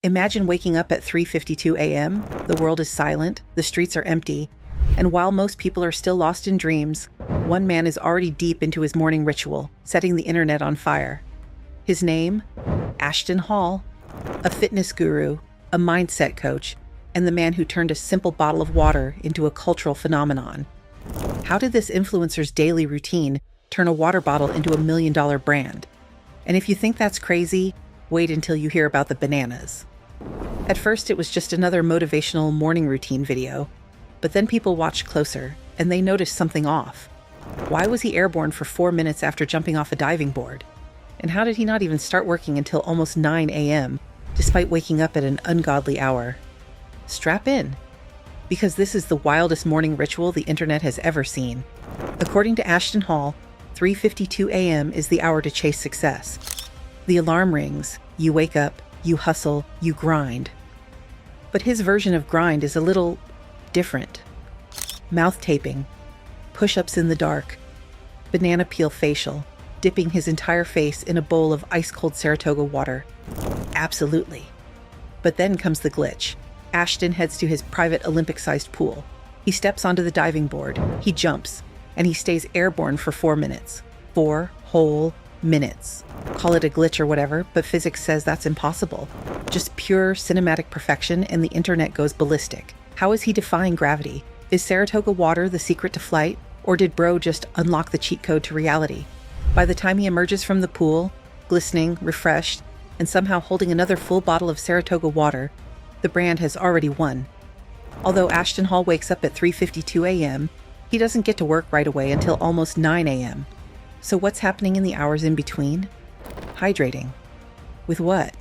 Imagine waking up at 3:52 a.m., the world is silent, the streets are empty, and while most people are still lost in dreams, one man is already deep into his morning ritual, setting the internet on fire. His name? Ashton Hall, a fitness guru, a mindset coach, and the man who turned a simple bottle of water into a cultural phenomenon. How did this influencer's daily routine turn a water bottle into $1 million brand? And if you think that's crazy, wait until you hear about the bananas. At first, it was just another motivational morning routine video, but then people watched closer, and they noticed something off. Why was he airborne for 4 minutes after jumping off a diving board? And how did he not even start working until almost 9 a.m., despite waking up at an ungodly hour? Strap in, because this is the wildest morning ritual the internet has ever seen. According to Ashton Hall, 3:52 a.m. is the hour to chase success. The alarm rings, you wake up, you hustle, you grind. But his version of grind is a little different. Mouth taping, push-ups in the dark, banana peel facial, dipping his entire face in a bowl of ice-cold Saratoga water. Absolutely. But then comes the glitch. Ashton heads to his private Olympic-sized pool. He steps onto the diving board, he jumps, and he stays airborne for 4 minutes. 4 whole minutes. Call it a glitch or whatever, but physics says that's impossible. Just pure cinematic perfection, and the internet goes ballistic. How is he defying gravity? Is Saratoga water the secret to flight, or did bro just unlock the cheat code to reality? By the time he emerges from the pool, glistening, refreshed, and somehow holding another full bottle of Saratoga water, the brand has already won. Although Ashton Hall wakes up at 3:52 a.m., he doesn't get to work right away until almost 9 a.m. So what's happening in the hours in between? Hydrating. With what?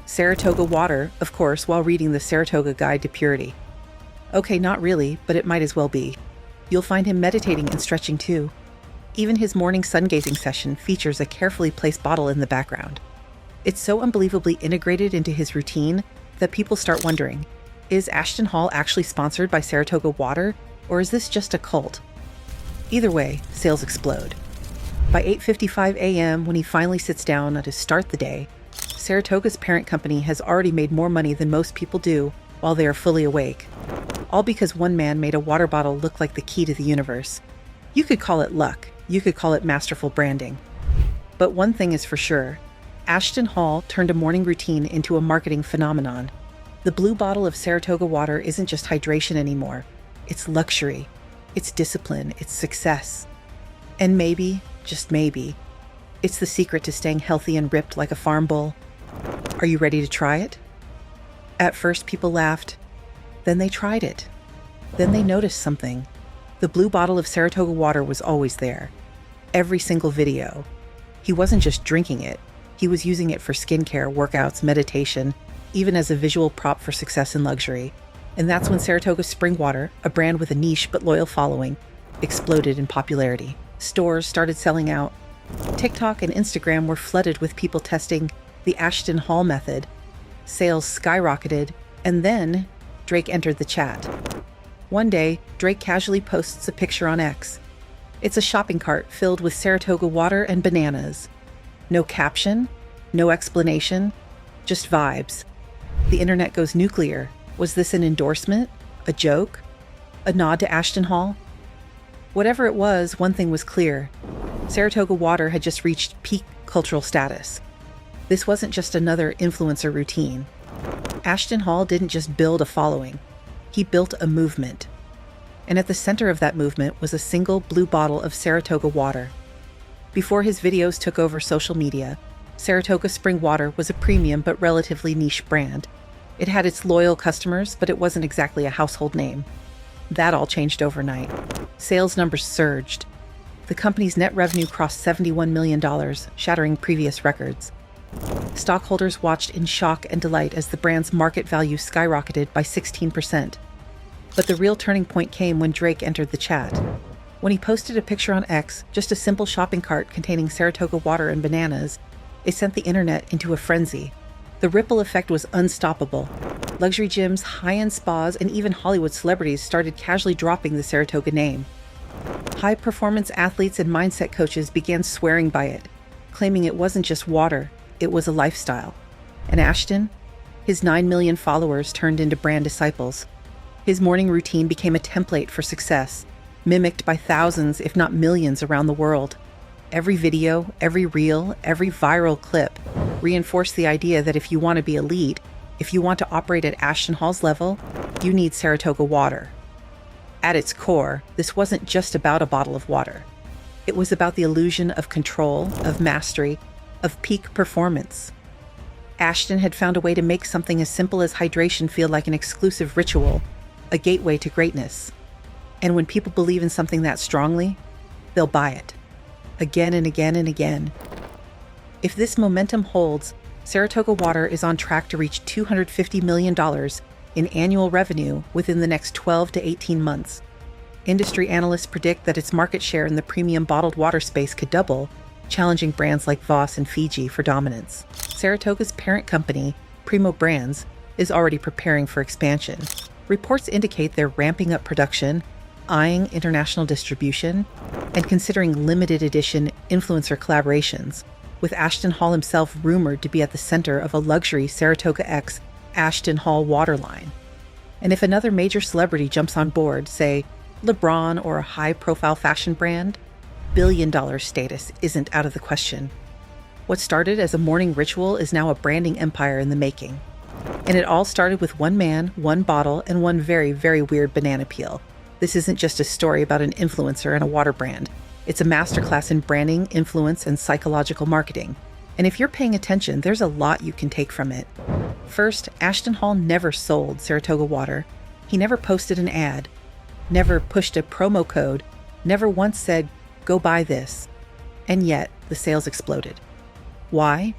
Saratoga water, of course, while reading the Saratoga Guide to Purity. Okay, not really, but it might as well be. You'll find him meditating and stretching too. Even his morning sun-gazing session features a carefully placed bottle in the background. It's so unbelievably integrated into his routine that people start wondering, is Ashton Hall actually sponsored by Saratoga water, or is this just a cult? Either way, sales explode. By 8:55 a.m., when he finally sits down to start the day, Saratoga's parent company has already made more money than most people do while they are fully awake. All because one man made a water bottle look like the key to the universe. You could call it luck. You could call it masterful branding. But one thing is for sure, Ashton Hall turned a morning routine into a marketing phenomenon. The blue bottle of Saratoga water isn't just hydration anymore. It's luxury. It's discipline. It's success. And maybe, just maybe, it's the secret to staying healthy and ripped like a farm bull. Are you ready to try it? At first, people laughed. Then they tried it. Then they noticed something. The blue bottle of Saratoga water was always there. Every single video. He wasn't just drinking it. He was using it for skincare, workouts, meditation, even as a visual prop for success and luxury. And that's when Saratoga Spring Water, a brand with a niche but loyal following, exploded in popularity. Stores started selling out. TikTok and Instagram were flooded with people testing the Ashton Hall method. Sales skyrocketed, and then Drake entered the chat. One day, Drake casually posts a picture on X. It's a shopping cart filled with Saratoga water and bananas. No caption, no explanation, just vibes. The internet goes nuclear. Was this an endorsement? A joke? A nod to Ashton Hall? Whatever it was, one thing was clear. Saratoga water had just reached peak cultural status. This wasn't just another influencer routine. Ashton Hall didn't just build a following. He built a movement. And at the center of that movement was a single blue bottle of Saratoga water. Before his videos took over social media, Saratoga Spring Water was a premium but relatively niche brand. It had its loyal customers, but it wasn't exactly a household name. That all changed overnight. Sales numbers surged. The company's net revenue crossed $71 million, shattering previous records. Stockholders watched in shock and delight as the brand's market value skyrocketed by 16%. But the real turning point came when Drake entered the chat. When he posted a picture on X, just a simple shopping cart containing Saratoga water and bananas, it sent the internet into a frenzy. The ripple effect was unstoppable. Luxury gyms, high-end spas, and even Hollywood celebrities started casually dropping the Saratoga name. High-performance athletes and mindset coaches began swearing by it, claiming it wasn't just water, it was a lifestyle. And Ashton? His 9 million followers turned into brand disciples. His morning routine became a template for success, mimicked by thousands, if not millions, around the world. Every video, every reel, every viral clip reinforced the idea that if you want to be elite, if you want to operate at Ashton Hall's level, you need Saratoga water. At its core, this wasn't just about a bottle of water. It was about the illusion of control, of mastery, of peak performance. Ashton had found a way to make something as simple as hydration feel like an exclusive ritual, a gateway to greatness. And when people believe in something that strongly, they'll buy it. Again and again and again. If this momentum holds, Saratoga Water is on track to reach $250 million in annual revenue within the next 12 to 18 months. Industry analysts predict that its market share in the premium bottled water space could double, challenging brands like Voss and Fiji for dominance. Saratoga's parent company, Primo Brands, is already preparing for expansion. Reports indicate they're ramping up production, eyeing international distribution, and considering limited edition influencer collaborations, with Ashton Hall himself rumored to be at the center of a luxury Saratoga X Ashton Hall water line. And if another major celebrity jumps on board, say LeBron or a high-profile fashion brand, billion-dollar status isn't out of the question. What started as a morning ritual is now a branding empire in the making. And it all started with one man, one bottle, and one very, very weird banana peel. This isn't just a story about an influencer and a water brand. It's a masterclass in branding, influence, and psychological marketing. And if you're paying attention, there's a lot you can take from it. First, Ashton Hall never sold Saratoga water. He never posted an ad, never pushed a promo code, never once said, "Go buy this." And yet, the sales exploded. Why?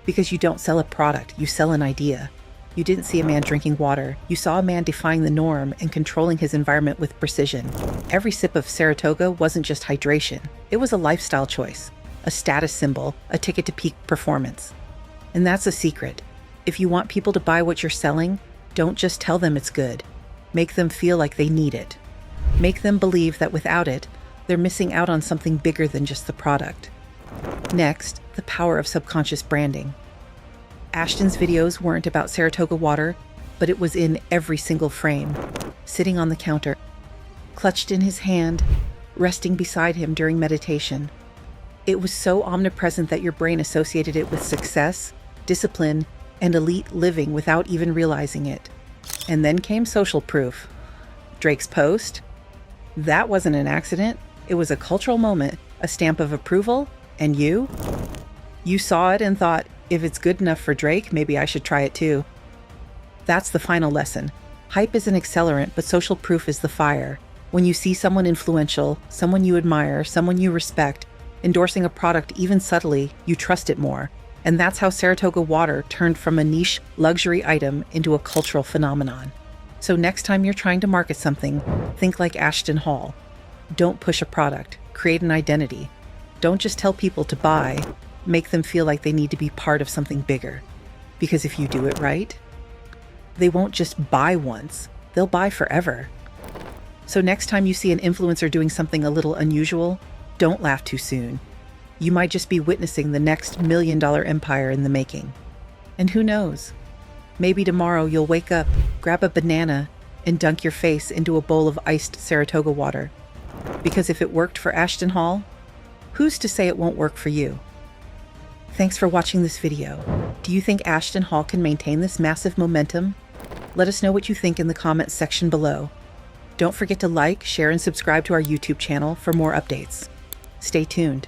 Because you don't sell a product, you sell an idea. You didn't see a man drinking water. You saw a man defying the norm and controlling his environment with precision. Every sip of Saratoga wasn't just hydration. It was a lifestyle choice, a status symbol, a ticket to peak performance. And that's a secret. If you want people to buy what you're selling, don't just tell them it's good. Make them feel like they need it. Make them believe that without it, they're missing out on something bigger than just the product. Next, the power of subconscious branding. Ashton's videos weren't about Saratoga water, but it was in every single frame, sitting on the counter, clutched in his hand, resting beside him during meditation. It was so omnipresent that your brain associated it with success, discipline, and elite living without even realizing it. And then came social proof. Drake's post? That wasn't an accident. It was a cultural moment, a stamp of approval, and you? You saw it and thought, if it's good enough for Drake, maybe I should try it too. That's the final lesson. Hype is an accelerant, but social proof is the fire. When you see someone influential, someone you admire, someone you respect, endorsing a product even subtly, you trust it more. And that's how Saratoga water turned from a niche luxury item into a cultural phenomenon. So next time you're trying to market something, think like Ashton Hall. Don't push a product, create an identity. Don't just tell people to buy, make them feel like they need to be part of something bigger. Because if you do it right, they won't just buy once, they'll buy forever. So next time you see an influencer doing something a little unusual, don't laugh too soon. You might just be witnessing the next million-dollar empire in the making. And who knows? Maybe tomorrow you'll wake up, grab a banana, and dunk your face into a bowl of iced Saratoga water. Because if it worked for Ashton Hall, who's to say it won't work for you? Thanks for watching this video. Do you think Ashton Hall can maintain this massive momentum? Let us know what you think in the comments section below. Don't forget to like, share, and subscribe to our YouTube channel for more updates. Stay tuned.